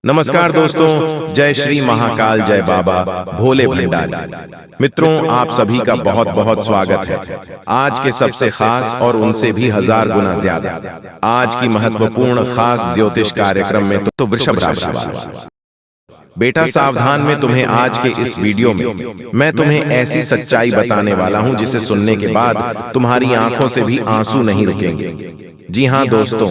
नमस्कार दोस्तों, जय श्री महाकाल, जय बाबा भोले भंडारी। मित्रों, आप सभी का बहुत बहुत स्वागत है आज के सबसे खास और उनसे भी 1000 गुना ज्यादा आज की महत्वपूर्ण खास ज्योतिष कार्यक्रम में तो वृषभ राशि वाले बेटा सावधान में तुम्हें आज के इस वीडियो में मैं तुम्हें ऐसी सच्चाई बताने वाला हूं जिसे सुनने के बाद तुम्हारी आंखों से भी आंसू नहीं रुकेंगे। जी हाँ दोस्तों,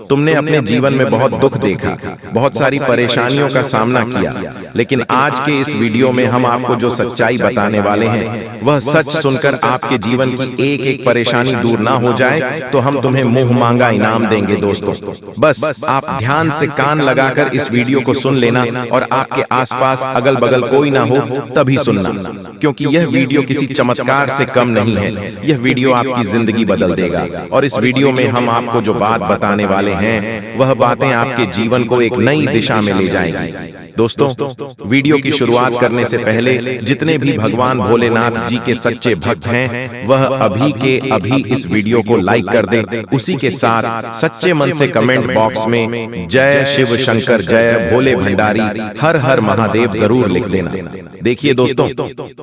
तुमने अपने जीवन में बहुत दुख देखा, बहुत सारी परेशानियों का सामना किया, लेकिन आज के इस वीडियो में हम आपको जो सच्चाई बताने वाले हैं वह सच सुनकर आपके जीवन की एक एक परेशानी दूर ना हो जाए तो हम तुम्हें मुंह मांगा इनाम देंगे। दोस्तों बस आप ध्यान से कान लगाकर इस वीडियो को सुन लेना और आपके आसपास अगल बगल कोई ना हो तभी सुनना, क्योंकि यह वीडियो किसी चमत्कार से कम नहीं है। यह वीडियो आपकी जिंदगी बदल देगा और इस वीडियो में हम आपको जो बात बताने वाले हैं वह बातें आपके जीवन को एक नई दिशा में ले जाएंगी। दोस्तों, वीडियो की शुरुआत करने से पहले जितने भी भगवान भोलेनाथ जी के सच्चे भक्त हैं वह अभी के अभी इस वीडियो को लाइक कर दें। उसी के साथ सच्चे मन से कमेंट बॉक्स में जय शिव शंकर, जय भोले भंडारी, हर हर महादेव जरूर लिख देना। देखिए दोस्तों,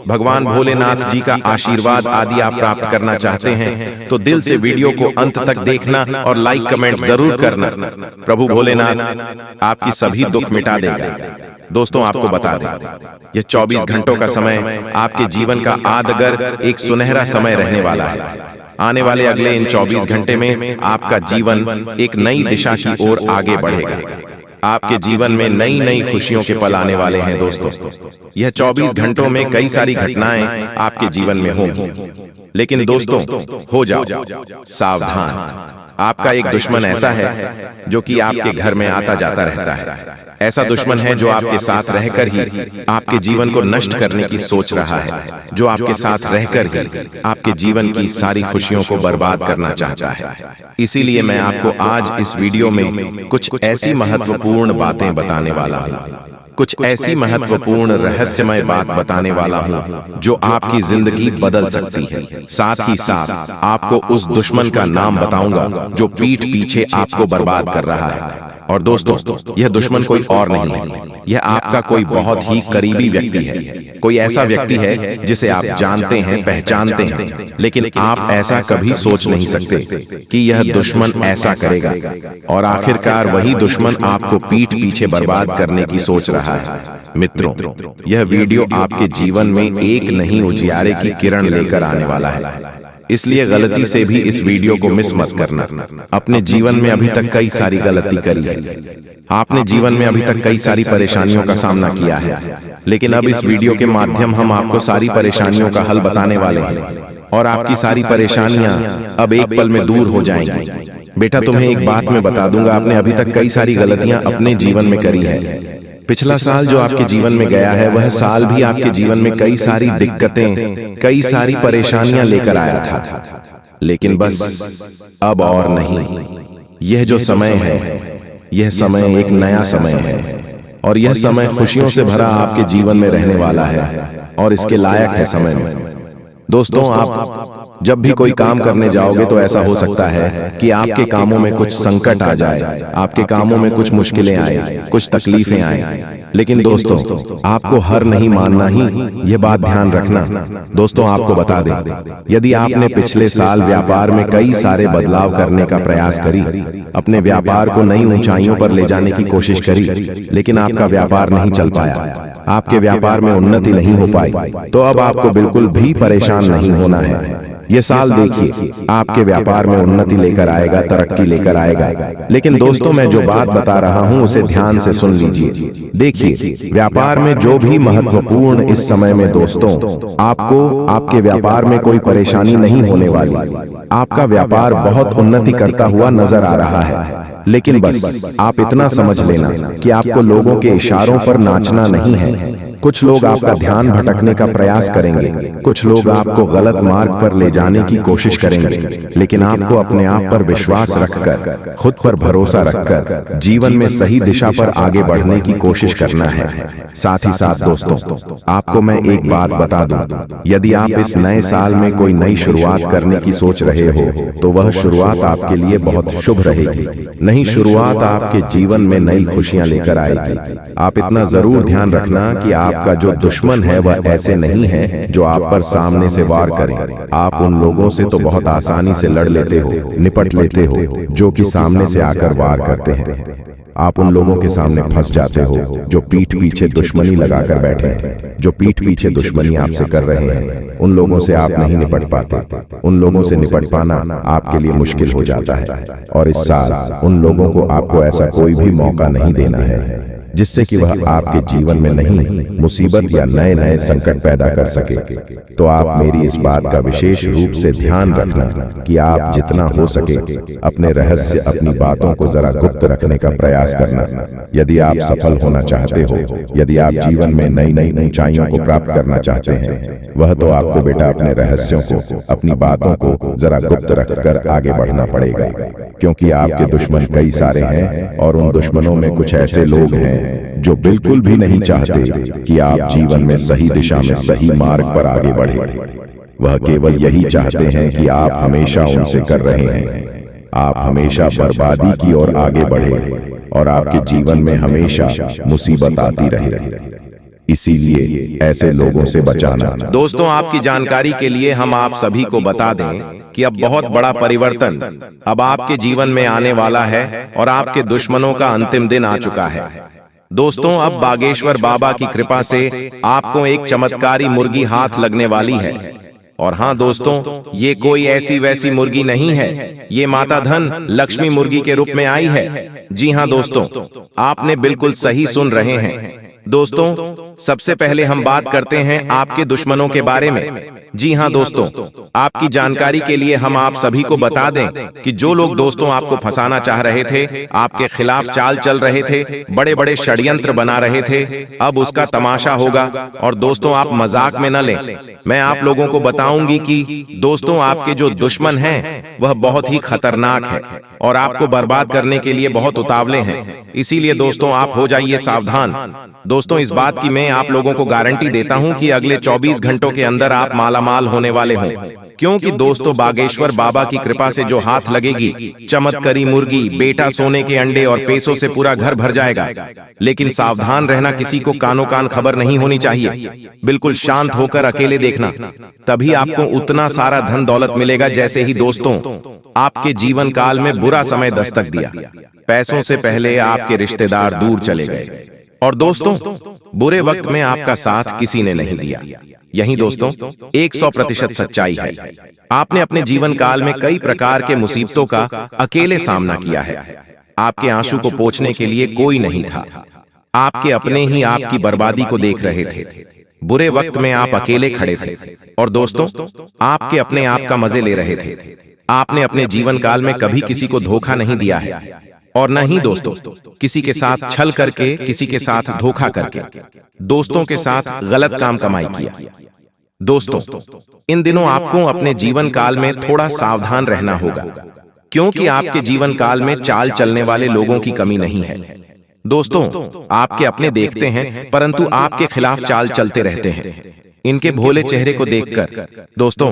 भगवान भोलेनाथ जी का आशीर्वाद आदि आप प्राप्त करना चाहते हैं तो दिल से वीडियो को अंत तक देखना और लाइक कमेंट जरूर करना। प्रभु भोलेनाथ आपकी सभी दुख मिटा देगा। दोस्तों आपको बता दें, यह 24 घंटों का समय आपके जीवन का आदगर एक सुनहरा समय रहने वाला है। आने वाले अगले इन 24 घंटे में आपका जीवन एक नई दिशा की ओर आगे बढ़ेगा। आपके जीवन में नई नई खुशियों के पल आने वाले हैं। दोस्तों यह 24 घंटों में कई सारी घटनाएं आपके जीवन में होंगी, लेकिन दोस्तों हो जाओ सावधान। आपका एक दुश्मन ऐसा है जो कि आपके घर में आता जाता रहता है। ऐसा दुश्मन है जो आपके साथ रहकर ही आपके जीवन को नष्ट करने की सोच रहा है, जो आपके साथ रहकर ही आपके जीवन की सारी खुशियों को बर्बाद करना चाहता है। इसीलिए मैं आपको आज इस वीडियो में कुछ ऐसी महत्वपूर्ण बातें बताने वाला हूँ, कुछ ऐसी महत्वपूर्ण रहस्यमय बात बताने वाला हूँ जो आपकी जिंदगी बदल सकती है। साथ ही साथ आपको उस दुश्मन का नाम बताऊंगा जो पीठ पीछे आपको बर्बाद कर रहा है। और दोस्तों यह दुश्मन कोई और नहीं है, यह आपका कोई बहुत ही करीबी व्यक्ति है। कोई ऐसा व्यक्ति है जिसे आप जानते हैं, पहचानते हैं, लेकिन आप ऐसा कभी सोच नहीं सकते कि यह दुश्मन ऐसा करेगा। और आखिरकार वही दुश्मन आपको पीठ पीछे बर्बाद करने की सोच रहा है। मित्रों, यह वीडियो आपके जीवन में एक नई उजियारे की किरण लेकर आने वाला है, इसलिए गलती से भी इस वीडियो को मिस मत करना। अपने जीवन में अभी तक कई सारी गलती करी है, आपने जीवन में अभी तक कई सारी परेशानियों का सामना किया है, लेकिन अब इस वीडियो के माध्यम हम आपको सारी परेशानियों का हल बताने वाले हैं और आपकी सारी परेशानियां अब एक पल में दूर हो जाएंगी। बेटा तुम्हें एक बात मैं बता दूंगा, आपने अभी तक कई सारी गलतियां अपने जीवन में करी है। पिछला साल जो आपके जीवन में गया है वह साल भी आपके जीवन में कई सारी दिक्कतें, कई सारी परेशानियां लेकर आया था, लेकिन बस अब और नहीं। यह जो समय है, यह समय एक नया समय है और यह समय खुशियों से भरा आपके जीवन में रहने वाला है और इसके लायक है समय में। दोस्तों आप जब भी कोई काम करने जाओगे तो ऐसा हो सकता है कि आपके कामों में कुछ संकट आ जाए, आपके कामों में कुछ मुश्किलें आए, कुछ तकलीफें आए, लेकिन दोस्तों आपको हार नहीं मानना ही, यह बात ध्यान रखना। दोस्तों आपको बता दें, यदि आपने पिछले साल व्यापार में कई सारे बदलाव करने का प्रयास करी, अपने व्यापार को नई ऊंचाइयों पर ले जाने की कोशिश करी, लेकिन आपका व्यापार नहीं चल पाया, आपके व्यापार में उन्नति नहीं हो पाई, तो अब आपको बिल्कुल भी परेशान नहीं होना है। ये साल देखिए आपके व्यापार में उन्नति लेकर आएगा, तरक्की लेकर आएगा। लेकिन दोस्तों मैं जो बात बता रहा हूं उसे ध्यान से सुन लीजिए। देखिए व्यापार में जो भी महत्वपूर्ण इस समय में दोस्तों आपको आपके व्यापार में कोई परेशानी नहीं होने वाली। आपका व्यापार बहुत उन्नति करता हुआ नजर आ रहा है, लेकिन बस आप इतना समझ लेना कि आपको लोगों के इशारों पर नाचना नहीं है। कुछ लोग आपका ध्यान भटकने का प्रयास करेंगे, कुछ लोग आपको गलत मार्ग पर ले जाने की कोशिश करेंगे, लेकिन आपको अपने आप पर विश्वास रखकर, खुद पर भरोसा रखकर जीवन में सही दिशा पर आगे बढ़ने की कोशिश करना है। साथ ही साथ दोस्तों, आपको मैं एक बात बता दूं, यदि आप इस नए साल में कोई नई शुरुआत करने की सोच रहे हो तो वह शुरुआत आपके लिए बहुत शुभ रहेगी। नई शुरुआत आपके जीवन में नई खुशियां लेकर आएगी। आप इतना जरूर ध्यान रखना कि आपका जो दुश्मन है वह ऐसे नहीं है जो आप पर सामने से वार करें। आप उन लोगों से तो बहुत आसानी से लड़ लेते हो, निपट लेते हो, जो कि सामने से आकर वार करते हैं। आप उन लोगों के सामने फंस जाते हो जो पीठ पीछे दुश्मनी लगाकर बैठे हैं, जो पीठ पीछे दुश्मनी आपसे कर रहे हैं। उन लोगों से आप नहीं निपट पाते। उन लोगों से निपट पाना आपके लिए मुश्किल हो जाता है। और इस साल उन लोगों को आपको ऐसा कोई भी मौका नहीं देना है जिससे कि वह आपके जीवन में नहीं मुसीबत या नए नए संकट पैदा कर सके। तो आप मेरी इस बात का विशेष रूप से ध्यान रखना कि आप जितना हो सके अपने रहस्य, अपनी बातों को जरा गुप्त रखने का प्रयास करना। यदि आप सफल होना चाहते हो, यदि आप जीवन में नई नई ऊंचाइयों को प्राप्त करना चाहते हैं, वह तो आपको बेटा अपने रहस्यों को, अपनी बातों को जरा गुप्त रखकर आगे बढ़ना पड़ेगा, क्योंकि आपके दुश्मन कई सारे हैं और उन दुश्मनों में कुछ ऐसे लोग हैं जो बिल्कुल भी नहीं चाहते कि आप जीवन में सही दिशा में, सही मार्ग पर आगे बढ़े। वह केवल यही चाहते हैं कि आप हमेशा उनसे कर रहे हैं, आप हमेशा बर्बादी की ओर आगे बढ़े और आपके जीवन में हमेशा मुसीबत आती रहे। इसीलिए ऐसे लोगों से बचाना। दोस्तों, आपकी जानकारी के लिए हम आप सभी को बता दें कि अब बहुत बड़ा परिवर्तन अब आपके जीवन में आने वाला है और आपके दुश्मनों का अंतिम दिन आ चुका है। दोस्तों, अब बागेश्वर बाबा की कृपा से आपको एक चमत्कारी मुर्गी हाथ लगने वाली है। और हाँ दोस्तों, ये कोई ऐसी वैसी मुर्गी नहीं है, ये माता धन लक्ष्मी मुर्गी के रूप में आई है। जी हाँ दोस्तों, आपने बिल्कुल सही सुन रहे हैं। दोस्तों, सबसे पहले हम बात करते हैं आपके दुश्मनों के बारे में। जी हाँ दोस्तों, आपकी जानकारी के लिए हम आप सभी को बता दें कि जो लोग दोस्तों आपको फंसाना चाह रहे थे, आपके खिलाफ चाल चल रहे थे, बड़े बड़े षड्यंत्र बना रहे थे, अब उसका तमाशा होगा। और दोस्तों, आप मजाक में न लें। मैं आप लोगों को बताऊंगी कि दोस्तों आपके जो दुश्मन हैं वह बहुत ही खतरनाक है और आपको बर्बाद करने के लिए बहुत उतावले हैं। इसीलिए दोस्तों आप हो जाइए सावधान। दोस्तों, इस बात की मैं आप लोगों को गारंटी देता हूं कि अगले 24 घंटों के अंदर आप मालामाल होने वाले हों, क्योंकि दोस्तों बागेश्वर बाबा की कृपा से जो हाथ लगेगी, चमत्कारी मुर्गी, बेटा सोने के अंडे और पैसों से पूरा घर भर जाएगा। लेकिन सावधान रहना, किसी को कानो कान खबर नहीं होनी चाहिए। बिल्कुल शांत होकर अकेले देखना, तभी आपको उतना सारा धन दौलत मिलेगा जैसे ही दोस्तों आपके जीवन काल में बुरा समय दस्तक दिया। पैसों से पहले आपके रिश्तेदार दूर चले गए और दोस्तों बुरे वक्त में आपका साथ किसी ने नहीं दिया। यही दोस्तों 100% सच्चाई है। आपने अपने जीवन काल में कई प्रकार के मुसीबतों का अकेले सामना किया है। आपके आंसू को पोंछने के लिए कोई नहीं था। आपके अपने ही आपकी बर्बादी को देख रहे थे। बुरे वक्त में आप अकेले खड़े थे और दोस्तों आपके अपने आप का मजे ले रहे थे। आपने अपने जीवन काल में कभी किसी को धोखा नहीं दिया है और न ही दोस्तों किसी के साथ छल करके, किसी के साथ धोखा करके, दोस्तों के साथ गलत काम कमाई किया। दोस्तों, इन दिनों आपको अपने जीवन काल में थोड़ा सावधान रहना होगा, क्योंकि आपके जीवन काल में चाल चलने वाले लोगों की कमी नहीं है। दोस्तों, आपके अपने देखते हैं परंतु आपके खिलाफ चाल चलते रहते हैं। इनके भोले चेहरे को देखकर दोस्तों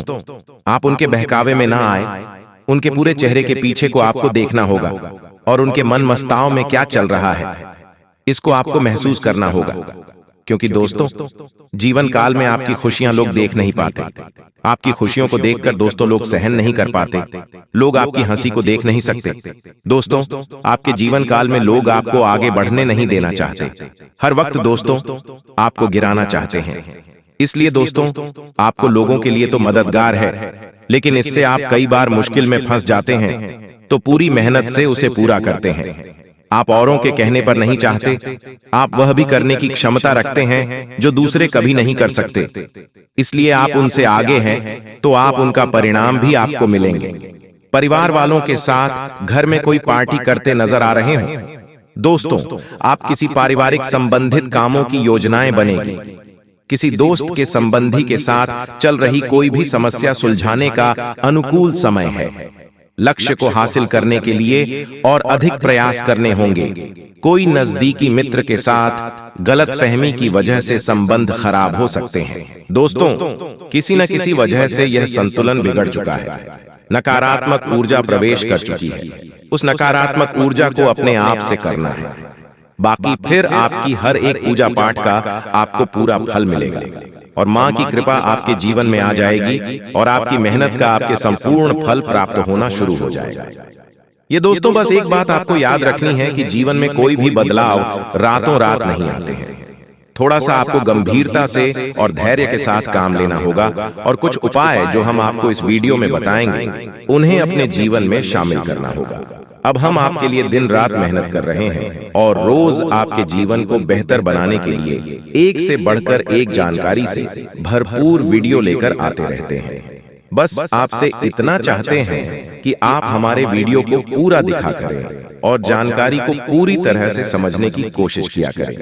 आप उनके बहकावे में ना आए। उनके पूरे चेहरे के पीछे को आपको देखना होगा और उनके मन मस्ताव में क्या चल रहा है इसको आपको महसूस करना होगा, क्योंकि दोस्तों जीवन काल में आपकी खुशियां लोग देख नहीं पाते। आपकी खुशियों को देखकर दोस्तों लोग सहन नहीं कर पाते। लोग आपकी हंसी को देख नहीं सकते। दोस्तों आपके जीवन काल में लोग आपको आगे बढ़ने नहीं देना चाहते। हर वक्त दोस्तों आपको गिराना चाहते हैं। इसलिए दोस्तों आपको लोगों के लिए तो मददगार है, लेकिन इससे आप कई बार मुश्किल में फंस जाते हैं, तो पूरी मेहनत से उसे पूरा करते हैं। आप औरों के कहने पर नहीं चाहते, आप वह भी करने की क्षमता रखते हैं जो दूसरे कभी नहीं कर सकते। इसलिए आप उनसे आगे हैं, तो आप उनका परिणाम भी आपको मिलेंगे। परिवार वालों के साथ घर में कोई पार्टी करते नजर आ रहे हो दोस्तों, आप किसी पारिवारिक संबंधित कामों की योजनाएं बनेगी। किसी दोस्त के संबंधी के साथ चल रही कोई भी समस्या सुलझाने का अनुकूल समय है। लक्ष्य को हासिल करने के लिए और अधिक प्रयास करने होंगे। कोई नजदीकी मित्र के साथ गलतफहमी की वजह से संबंध खराब हो सकते हैं। दोस्तों, किसी न किसी वजह से यह संतुलन बिगड़ चुका है। नकारात्मक ऊर्जा प्रवेश कर चुकी है। उस नकारात्मक ऊर्जा को अपने आप से करना है। बाकी फिर आपकी हर एक पूजा पाठ का आपको पूरा फल मिलेगा और मां की कृपा आपके जीवन में आ जाएगी और आपकी मेहनत का आपके संपूर्ण फल प्राप्त होना शुरू हो जाएगा। ये दोस्तों, बस एक बात आपको याद रखनी है कि जीवन में कोई भी बदलाव रातों रात नहीं आते हैं। थोड़ा सा आपको गंभीरता से और धैर्य के साथ काम लेना होगा और कुछ उपाय जो हम आपको इस वीडियो में बताएंगे उन्हें अपने जीवन में शामिल करना होगा। अब हम आपके लिए दिन रात मेहनत कर रहे हैं और रोज आपके जीवन को बेहतर बनाने के लिए एक से बढ़कर एक जानकारी से भरपूर वीडियो लेकर आते रहते हैं। बस आपसे इतना चाहते हैं कि आप हमारे वीडियो को पूरा दिखा करें और जानकारी को पूरी तरह से समझने की कोशिश किया करें।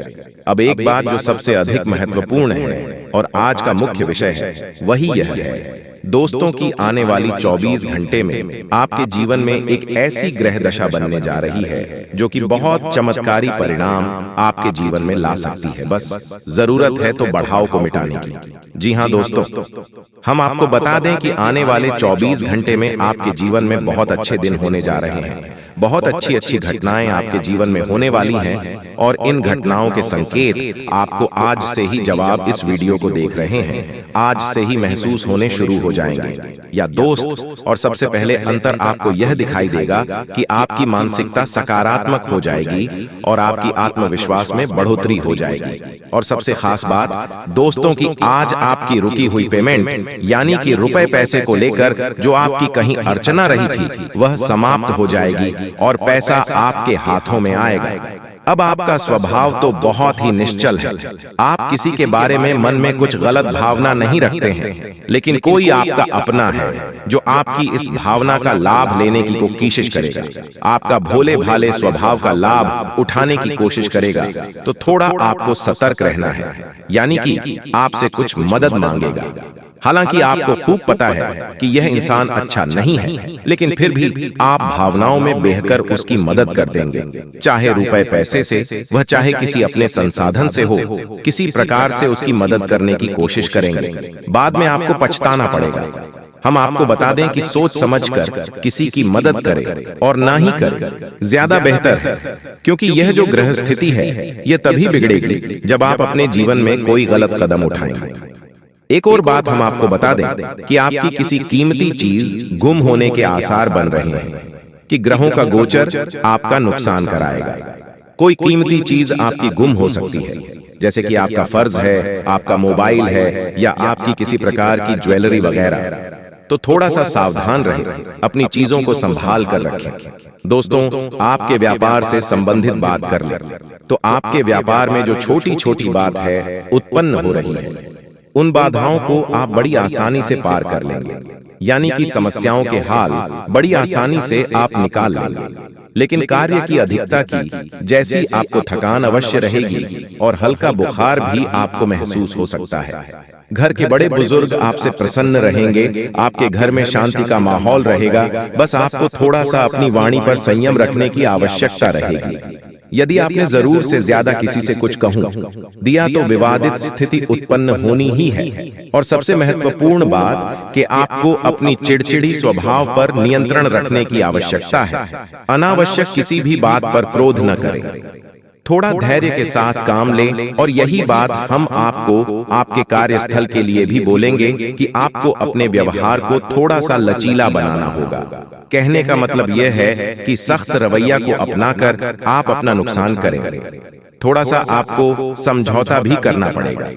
अब एक बात जो सबसे अधिक महत्वपूर्ण है और आज का मुख्य विषय है, वही यह है दोस्तों की आने वाली 24 घंटे में आपके जीवन में एक ऐसी ग्रह दशा बनने जा रही है जो कि बहुत चमत्कारी परिणाम आपके जीवन में ला सकती है। बस जरूरत है तो बढ़ाव को मिटाने की। जी हाँ दोस्तों, हम आपको बता दें कि आने वाले 24 घंटे में आपके जीवन में बहुत अच्छे दिन होने जा रहे हैं। बहुत अच्छी अच्छी घटनाएं आपके जीवन में होने वाली हैं और इन घटनाओं के संकेत आपको आज से ही, जवाब इस वीडियो को देख रहे हैं, आज से ही महसूस होने शुरू हो जाएंगे। या दोस्त, और सबसे पहले अंतर आपको यह दिखाई देगा कि आपकी मानसिकता सकारात्मक हो जाएगी और आपकी आत्मविश्वास में बढ़ोतरी हो जाएगी। और सबसे खास बात दोस्तों की आज आपकी रुकी हुई पेमेंट यानी कि रुपए पैसे को लेकर जो आपकी कहीं अर्चना रही थी वह समाप्त हो जाएगी और पैसा आपके हाथों में आएगा। अब आपका स्वभाव तो बहुत ही निश्चल है। आप किसी के बारे में मन में कुछ गलत भावना नहीं रखते हैं, लेकिन कोई आपका अपना है जो आपकी इस भावना का लाभ लेने की कोशिश करेगा, आपका भोले भाले स्वभाव का लाभ उठाने की कोशिश करेगा। तो थोड़ा आपको सतर्क रहना है, यानी कि आपसे कुछ मदद मांगेगा। हालांकि आपको खूब पता है कि यह इंसान अच्छा नहीं है, लेकिन फिर भी आप भावनाओं में बहकर उसकी मदद कर देंगे, चाहे रुपए पैसे से, वह चाहे किसी अपने संसाधन से हो, किसी प्रकार से उसकी मदद करने की कोशिश करेंगे। बाद में आपको पछताना पड़ेगा। हम आपको बता दें कि सोच समझकर किसी की मदद करें और ना ही करें, ज्यादा बेहतर है, क्योंकि यह जो ग्रह स्थिति है यह तभी बिगड़ेगी जब आप अपने जीवन में कोई गलत कदम उठाएंगे। एक और बात हम आपको बता दें कि आपकी किसी कीमती चीज गुम होने के आसार बन रहे हैं, कि ग्रहों का गोचर आपका नुकसान कराएगा। कोई कीमती चीज आपकी गुम हो सकती है, जैसे कि आपका फर्ज है, आपका मोबाइल है या आपकी किसी प्रकार की ज्वेलरी वगैरह। तो थोड़ा सा सावधान रहें, अपनी चीजों को संभाल कर रखें। दोस्तों, आपके व्यापार से संबंधित बात कर लें तो आपके व्यापार में जो छोटी छोटी बात है उत्पन्न हो रही है, उन बाधाओं को आप बड़ी आसानी से पार कर लेंगे, यानी कि समस्याओं के हाल बड़ी आसानी से आप निकाल लेंगे। लेकिन कार्य की अधिकता की जैसी आपको थकान अवश्य रहेगी और हल्का बुखार भी आपको महसूस हो सकता है। घर के बड़े बुजुर्ग आपसे प्रसन्न रहेंगे, आपके घर में शांति का माहौल रहेगा। बस आपको थोड़ा सा अपनी वाणी पर संयम रखने की आवश्यकता रहेगी। यदि आपने जरूर से ज्यादा किसी से कुछ कहूं दिया तो विवादित स्थिति उत्पन्न होनी ही है। और सबसे महत्वपूर्ण बात कि आपको अपनी चिड़चिड़ी स्वभाव पर नियंत्रण रखने की आवश्यकता है। अनावश्यक किसी भी बात पर क्रोध न करें, थोड़ा धैर्य के साथ काम लें। और यही बात हम आपको आपके कार्यस्थल के लिए भी बोलेंगे कि आपको अपने व्यवहार को थोड़ा सा लचीला बनाना होगा। कहने का मतलब यह है कि सख्त रवैया को अपनाकर आप अपना नुकसान करें, थोड़ा सा आपको समझौता भी करना पड़ेगा।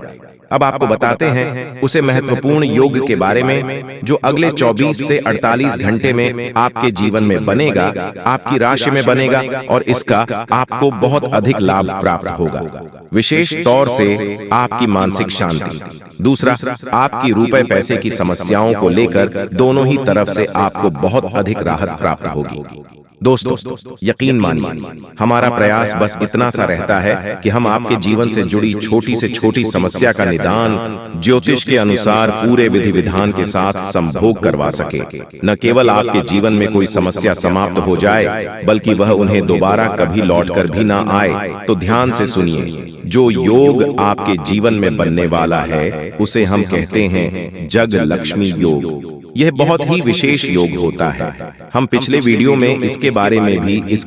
अब आपको बताते हैं उसे महत्वपूर्ण योग के बारे में जो अगले 24 से 48 घंटे में आपके जीवन में बनेगा, आपकी राशि में बनेगा और इसका आपको बहुत अधिक लाभ प्राप्त होगा। विशेष तौर से आपकी मानसिक शांति, दूसरा आपकी रुपए पैसे की समस्याओं को लेकर दोनों ही तरफ से आपको बहुत अधिक राहत प्राप्त होगी। दोस्तों, यकीन मानिए, हमारा प्रयास बस इतना सा रहता है कि हम आपके जीवन से जुड़ी छोटी से छोटी समस्या का निदान ज्योतिष के अनुसार पूरे विधि विधान के साथ संभोग करवा सके। न केवल आपके जीवन में कोई समस्या समाप्त हो जाए, बल्कि वह उन्हें दोबारा कभी लौटकर भी ना आए। तो ध्यान से सुनिए, जो योग आपके जीवन में बनने वाला है उसे हम कहते हैं जग लक्ष्मी योग। यह बहुत ही विशेष योग होता है। हम पिछले वीडियो में इसके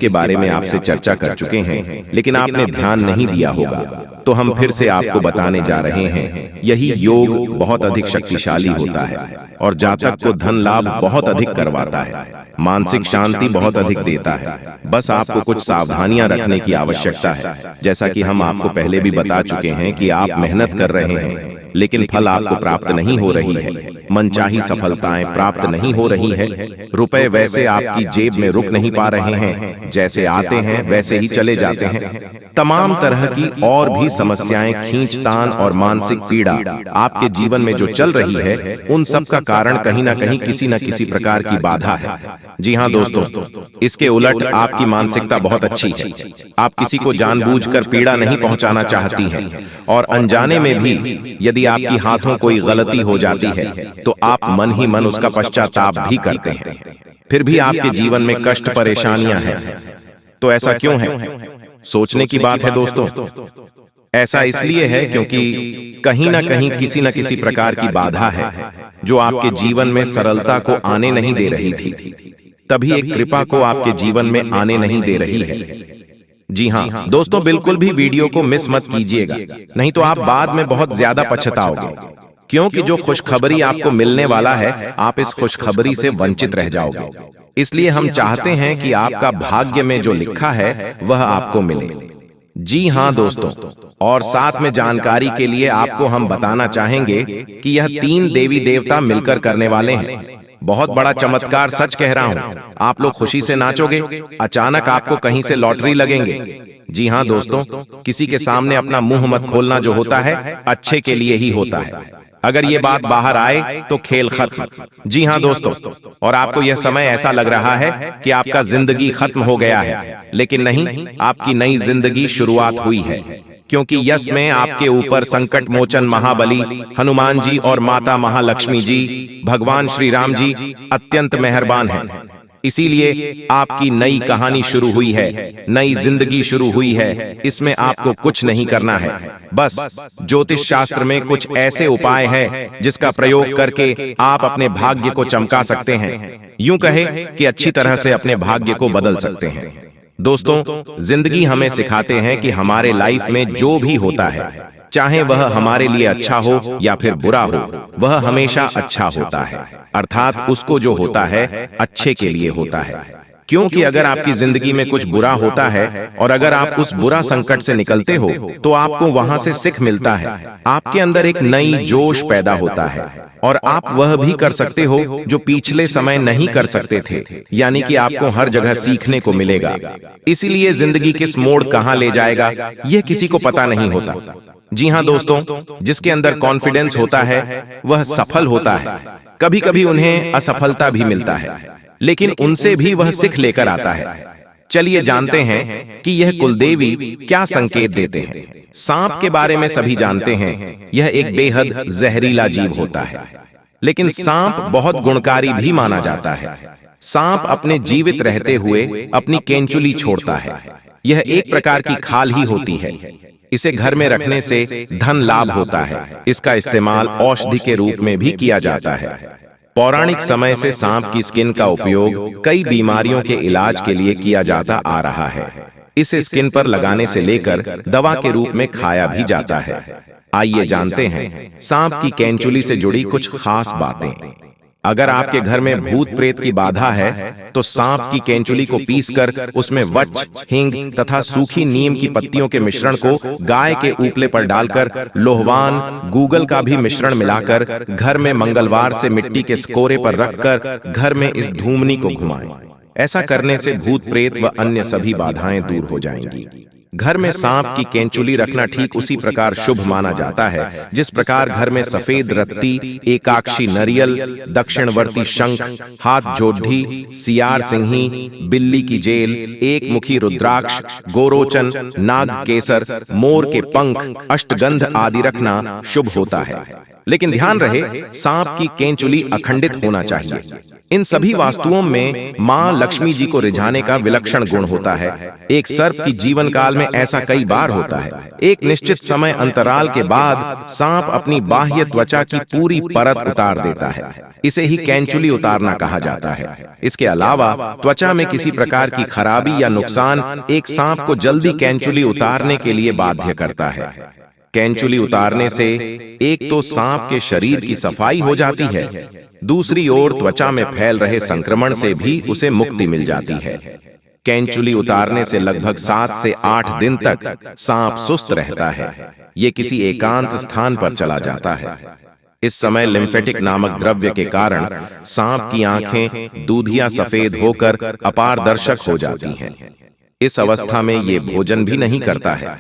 बारे में आपसे चर्चा कर चुके हैं, लेकिन आपने ध्यान नहीं दिया होगा, तो हम फिर से आपको बताने जा रहे हैं। यही योग बहुत अधिक शक्तिशाली होता है और जातक को धन लाभ बहुत अधिक करवाता है, मानसिक शांति बहुत अधिक देता है। बस आपको कुछ सावधानियां रखने की आवश्यकता है। जैसा कि हम आपको पहले भी बता चुके हैं कि आप मेहनत कर रहे हैं, लेकिन फल आपको प्राप्त नहीं हो रही है, मनचाही सफलताएं प्राप्त नहीं हो रही है, रुपए वैसे आपकी जेब में रुक नहीं पा रहे हैं, जैसे आते हैं वैसे ही चले जाते हैं। तमाम तरह की और भी समस्याएं, खींचतान और मानसिक पीड़ा आपके जीवन में जो चल रही है, उन सब का कारण कहीं ना कहीं किसी न किसी प्रकार की बाधा है। जी हाँ दोस्तों, इसके उलट आपकी मानसिकता बहुत अच्छी है। आप किसी को जानबूझकर पीड़ा नहीं पहुंचाना चाहती हैं, और अनजाने में भी यदि आपकी हाथों कोई गलती हो जाती है तो आप मन ही मन उसका पश्चाताप भी करते हैं। फिर भी आपके जीवन में कष्ट परेशानियां हैं। तो ऐसा क्यों है? सोचने की बात है दोस्तों। ऐसा इसलिए है क्योंकि कहीं ना कहीं किसी न किसी प्रकार की बाधा है जो आपके जीवन में सरलता को आने नहीं दे रही थी, तभी एक कृपा को आपके जीवन में आने नहीं दे रही है। जी हाँ दोस्तों, बिल्कुल भी वीडियो को मिस मत कीजिएगा, नहीं तो आप बाद में बहुत ज्यादा पछताओगे, क्योंकि जो खुशखबरी आपको मिलने वाला है, आप इस खुशखबरी से वंचित रह जाओगे। इसलिए हम चाहते हैं कि आपका भाग्य में जो लिखा है वह आपको मिले। जी हाँ दोस्तों, और साथ में जानकारी के लिए आपको हम बताना चाहेंगे कि यह 3 देवी देवता मिलकर करने वाले हैं। बहुत बड़ा चमत्कार, सच कह रहा हूँ। आप लोग खुशी से नाचोगे, अचानक आपको कहीं से लॉटरी लगेंगे। जी हाँ दोस्तों, किसी के सामने अपना मुंह मत खोलना जो होता है, अच्छे के लिए ही होता है। अगर ये बात बाहर आए तो खेल खत्म। जी हाँ दोस्तों, और आपको यह समय ऐसा लग रहा है कि आपका जिंदगी खत्म हो गया है, लेकिन नहीं, आपकी नई जिंदगी शुरुआत हुई है, क्योंकि यश में आपके ऊपर संकट मोचन महाबली हनुमान जी और माता महालक्ष्मी जी, भगवान श्री राम जी अत्यंत मेहरबान हैं। इसीलिए आपकी नई कहानी शुरू हुई है, नई जिंदगी शुरू हुई है। इसमें आपको कुछ नहीं करना है, बस ज्योतिष शास्त्र में कुछ ऐसे उपाय हैं जिसका प्रयोग करके आप अपने भाग्य को चमका सकते हैं। यूं कहे कि अच्छी तरह से अपने भाग्य को बदल सकते हैं। दोस्तों, जिंदगी हमें सिखाते हैं कि हमारे लाइफ में जो भी होता है, चाहे वह हमारे लिए अच्छा हो या फिर बुरा हो, वह हमेशा अच्छा होता है। अर्थात उसको जो होता है अच्छे के लिए होता है। क्योंकि अगर आपकी जिंदगी में कुछ बुरा होता है और अगर आप उस बुरा संकट से निकलते हो, तो आपको वहां से सीख मिलता है, आपके अंदर एक नई जोश पैदा होता है, और आप वह भी कर सकते हो जो पिछले समय नहीं कर सकते थे। यानी कि आपको हर जगह सीखने को मिलेगा। इसीलिए जिंदगी किस मोड़ कहां ले जाएगा, यह किसी को पता नहीं होता। जी हाँ दोस्तों, जिसके अंदर कॉन्फिडेंस होता है वह सफल होता है। कभी कभी उन्हें असफलता भी मिलता है, लेकिन उनसे भी वह सीख लेकर आता है। चलिए जानते हैं कि यह कुलदेवी क्या संकेत देते हैं। सांप के बारे में सभी जानते हैं, यह एक बेहद जहरीला जीव होता है, लेकिन सांप बहुत गुणकारी भी माना जाता है। सांप अपने जीवित रहते हुए अपनी केंचुली छोड़ता है। यह एक प्रकार की खाल ही होती है। इसे घर में रखने से धन लाभ होता है। इसका इस्तेमाल औषधि के रूप में भी किया जाता है। पौराणिक समय से सांप की स्किन का उपयोग कई बीमारियों के इलाज के लिए किया जाता आ रहा है। इसे स्किन पर लगाने से लेकर दवा के रूप में खाया भी जाता है। आइए जानते हैं सांप की केंचुली से जुड़ी कुछ खास बातें। अगर आपके घर में भूत प्रेत की बाधा है तो सांप की केंचुली को पीसकर उसमें वच, हिंग तथा सूखी नीम की पत्तियों के मिश्रण को गाय के उपले पर डालकर लोहवान, गूगल का भी मिश्रण मिलाकर घर में मंगलवार से मिट्टी के स्कोरे पर रखकर घर में इस धूमनी को घुमाएं। ऐसा करने से भूत प्रेत व अन्य सभी बाधाएं दूर हो जाएंगी। घर में सांप की केंचुली रखना ठीक उसी प्रकार शुभ माना जाता है जिस प्रकार घर में सफेद रत्ती, एकाक्षी नरियल, दक्षिणवर्ती शंख, हाथ जोढ़ी, सियार सिंही, बिल्ली की जेल, एक मुखी रुद्राक्ष, गोरोचन, नाग केसर, मोर के पंख, अष्टगंध आदि रखना शुभ होता है। लेकिन ध्यान रहे, सांप की केंचुली अखंडित होना चाहिए। इन सभी वास्तुओं में मां लक्ष्मी जी को रिझाने का विलक्षण गुण होता है। एक सर्प की जीवन काल में ऐसा कई बार होता है। एक निश्चित समय अंतराल के बाद सांप अपनी बाह्य त्वचा की पूरी परत उतार देता है। इसे ही केंचुली उतारना कहा जाता है। इसके अलावा त्वचा में किसी प्रकार की खराबी या नुकसान एक सांप को जल्दी केंचुली उतारने के लिए बाध्य करता है। केंचुली उतारने से एक तो सांप के शरीर की सफाई हो जाती है, दूसरी ओर त्वचा में फैल रहे संक्रमण से भी उसे मुक्ति मिल जाती है। केंचुली उतारने से लगभग 7 से 8 दिन तक सांप सुस्त रहता है। ये किसी एकांत स्थान पर चला जाता है। इस समय लिम्फेटिक नामक द्रव्य के कारण सांप की आंखें दूधिया सफेद होकर अपारदर्शक हो जाती हैं। इस अवस्था में ये भोजन भी नहीं करता है।